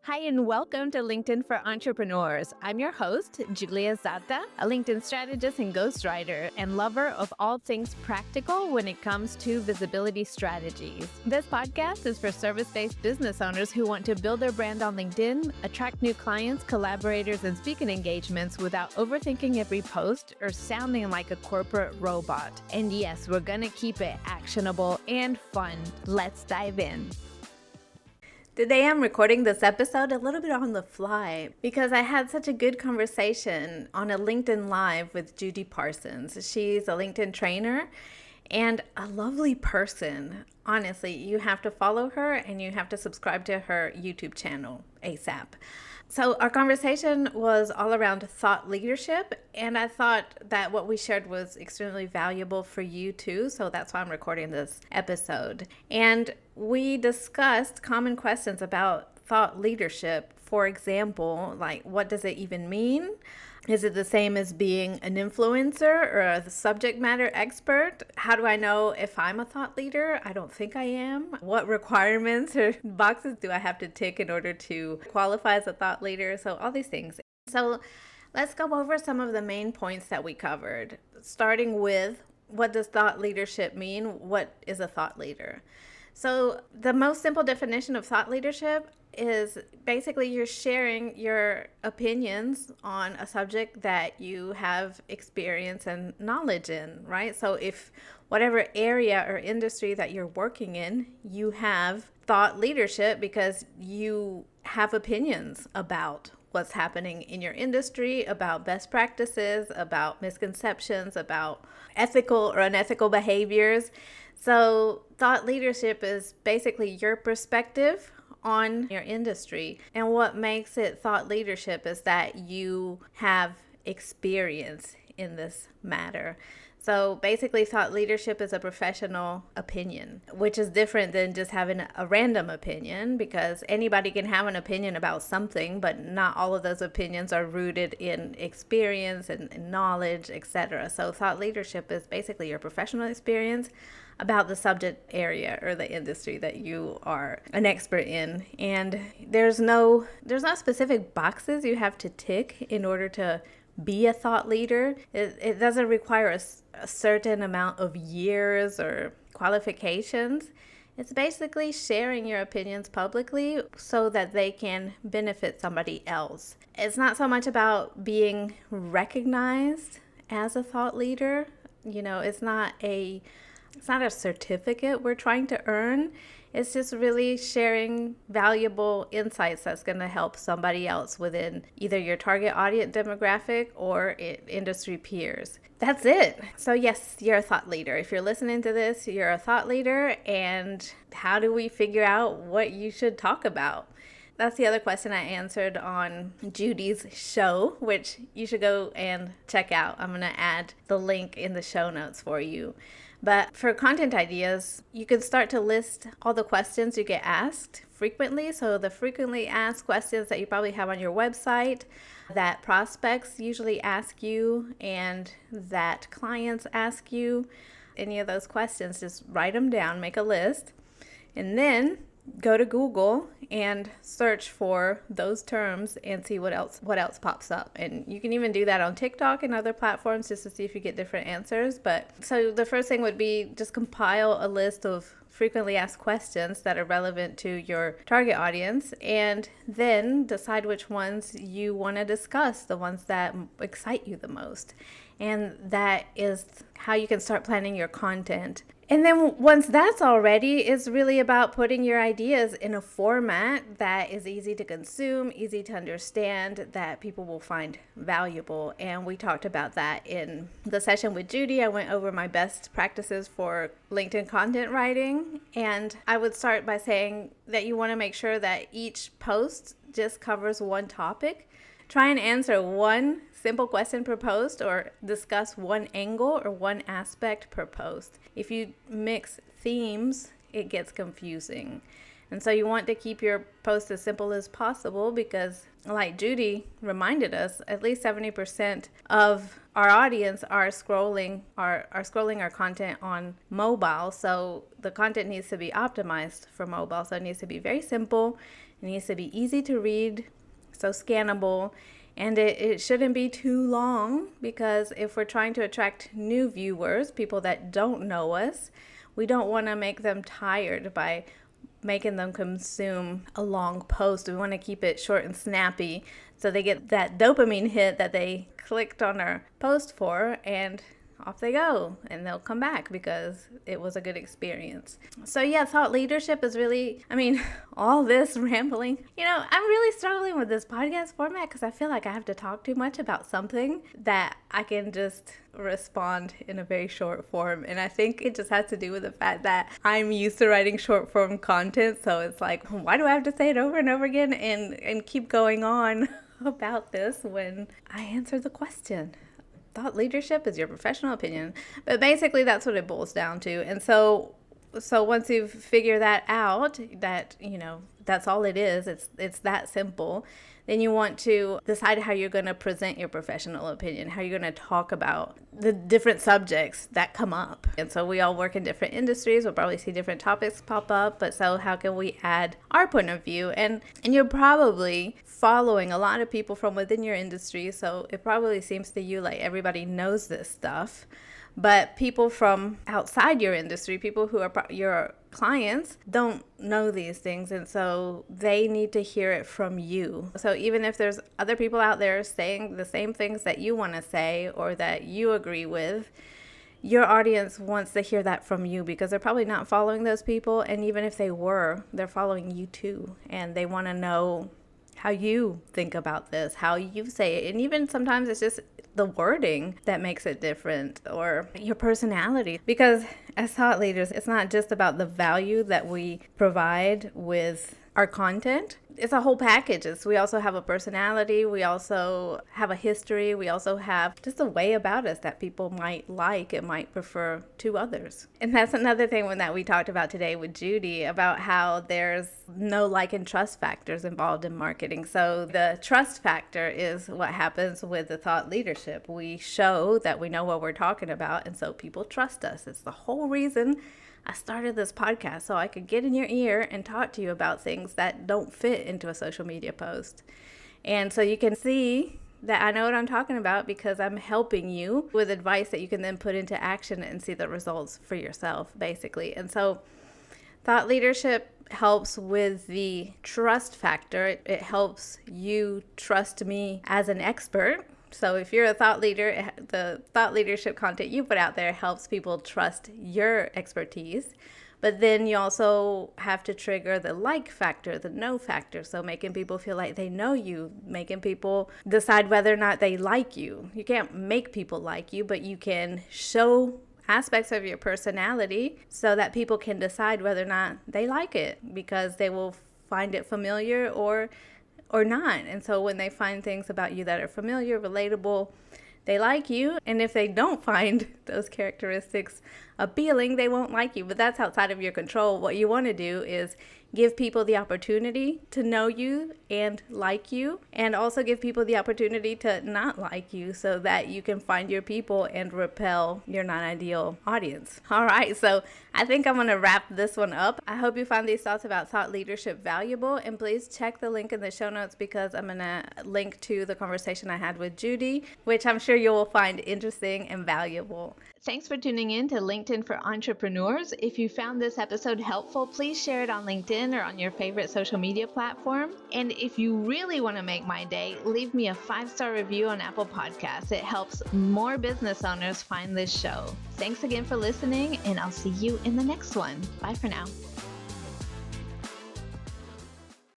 Hi, and welcome to LinkedIn for Entrepreneurs. I'm your host, Julia Zata, a LinkedIn strategist and ghostwriter, and lover of all things practical when it comes to visibility strategies. This podcast is for service-based business owners who want to build their brand on LinkedIn, attract new clients, collaborators, and speaking engagements without overthinking every post or sounding like a corporate robot. And yes, we're going to keep it actionable and fun. Let's dive in. Today I'm recording this episode a little bit on the fly because I had such a good conversation on a LinkedIn Live with Judy Parsons. She's a LinkedIn trainer and a lovely person. Honestly, you have to follow her and you have to subscribe to her YouTube channel ASAP. So our conversation was all around thought leadership, and I thought that what we shared was extremely valuable for you too, so that's why I'm recording this episode. And we discussed common questions about thought leadership. For example, like, what does it even mean? Is it the same as being an influencer or a subject matter expert? How do I know if I'm a thought leader? I don't think I am. What requirements or boxes do I have to tick in order to qualify as a thought leader? So all these things. So let's go over some of the main points that we covered, starting with what does thought leadership mean? What is a thought leader? So the most simple definition of thought leadership is basically you're sharing your opinions on a subject that you have experience and knowledge in, right? So if whatever area or industry that you're working in, you have thought leadership because you have opinions about what's happening in your industry, about best practices, about misconceptions, about ethical or unethical behaviors. So thought leadership is basically your perspective on your industry. And what makes it thought leadership is that you have experience in this matter. So basically, thought leadership is a professional opinion, which is different than just having a random opinion, because anybody can have an opinion about something, but not all of those opinions are rooted in experience and knowledge, etc. So thought leadership is basically your professional experience about the subject area or the industry that you are an expert in. And there's no specific boxes you have to tick in order to be a thought leader. It doesn't require a certain amount of years or qualifications. It's basically sharing your opinions publicly so that they can benefit somebody else. It's not so much about being recognized as a thought leader. You know, it's not a certificate we're trying to earn. It's just really sharing valuable insights that's going to help somebody else within either your target audience demographic or industry peers. That's it. So yes, you're a thought leader. If you're listening to this, you're a thought leader. And how do we figure out what you should talk about? That's the other question I answered on Judy's show, which you should go and check out. I'm going to add the link in the show notes for you. But for content ideas, you can start to list all the questions you get asked frequently. So the frequently asked questions that you probably have on your website, that prospects usually ask you, and that clients ask you. Any of those questions, just write them down, make a list, and then go to Google and search for those terms and see what else pops up. And you can even do that on TikTok and other platforms just to see if you get different answers. But so the first thing would be just compile a list of frequently asked questions that are relevant to your target audience, and then decide which ones you want to discuss, the ones that excite you the most. And that is how you can start planning your content. And then once that's all ready, it's really about putting your ideas in a format that is easy to consume, easy to understand, that people will find valuable. And we talked about that in the session with Judy. I went over my best practices for LinkedIn content writing. And I would start by saying that you want to make sure that each post just covers one topic. Try and answer one simple question per post, or discuss one angle or one aspect per post. If you mix themes, it gets confusing. And so you want to keep your post as simple as possible because, like Judy reminded us, at least 70% of our audience are scrolling our content on mobile. So the content needs to be optimized for mobile. So it needs to be very simple. It needs to be easy to read, so scannable. And it shouldn't be too long, because if we're trying to attract new viewers, people that don't know us, we don't want to make them tired by making them consume a long post. We want to keep it short and snappy so they get that dopamine hit that they clicked on our post for, and off they go, and they'll come back because it was a good experience. So yeah, thought leadership is really, all this rambling. I'm really struggling with this podcast format because I feel like I have to talk too much about something that I can just respond in a very short form. And I think it just has to do with the fact that I'm used to writing short form content. So it's like, why do I have to say it over and over again and keep going on about this when I answer the question? Thought leadership is your professional opinion. But basically that's what it boils down to. And so once you've figured that out, that, that's all it is, it's that simple, then you want to decide how you're going to present your professional opinion, how you're going to talk about the different subjects that come up. And so we all work in different industries. We'll probably see different topics pop up. But so how can we add our point of view? And you're probably following a lot of people from within your industry. So it probably seems to you like everybody knows this stuff. But people from outside your industry, people who are your clients, don't know these things. And so they need to hear it from you. So even if there's other people out there saying the same things that you want to say or that you agree with, your audience wants to hear that from you because they're probably not following those people. And even if they were, they're following you too. And they want to know how you think about this, how you say it. And even sometimes it's just the wording that makes it different, or your personality. Because as thought leaders, it's not just about the value that we provide with our content. It's a whole package. We also have a personality. We also have a history. We also have just a way about us that people might like and might prefer to others. And that's another thing that we talked about today with Judy, about how there's no like and trust factors involved in marketing. So the trust factor is what happens with the thought leadership. We show that we know what we're talking about, and so people trust us. It's the whole reason I started this podcast, so I could get in your ear and talk to you about things that don't fit into a social media post. And so you can see that I know what I'm talking about because I'm helping you with advice that you can then put into action and see the results for yourself, basically. And so thought leadership helps with the trust factor. It helps you trust me as an expert. So if you're a thought leader, the thought leadership content you put out there helps people trust your expertise. But then you also have to trigger the like factor, the know factor. So making people feel like they know you, making people decide whether or not they like you. You can't make people like you, but you can show aspects of your personality so that people can decide whether or not they like it, because they will find it familiar or not. And so when they find things about you that are familiar, relatable, they like you. And if they don't find those characteristics appealing, they won't like you. But that's outside of your control. What you want to do is give people the opportunity to know you and like you, and also give people the opportunity to not like you so that you can find your people and repel your non-ideal audience. All right, so I think I'm going to wrap this one up. I hope you found these thoughts about thought leadership valuable, and please check the link in the show notes because I'm going to link to the conversation I had with Judy, which I'm sure you will find interesting and valuable. Thanks for tuning in to LinkedIn for Entrepreneurs. If you found this episode helpful, please share it on LinkedIn or on your favorite social media platform. And if you really want to make my day, leave me a 5-star review on Apple Podcasts. It helps more business owners find this show. Thanks again for listening, and I'll see you in the next one. Bye for now.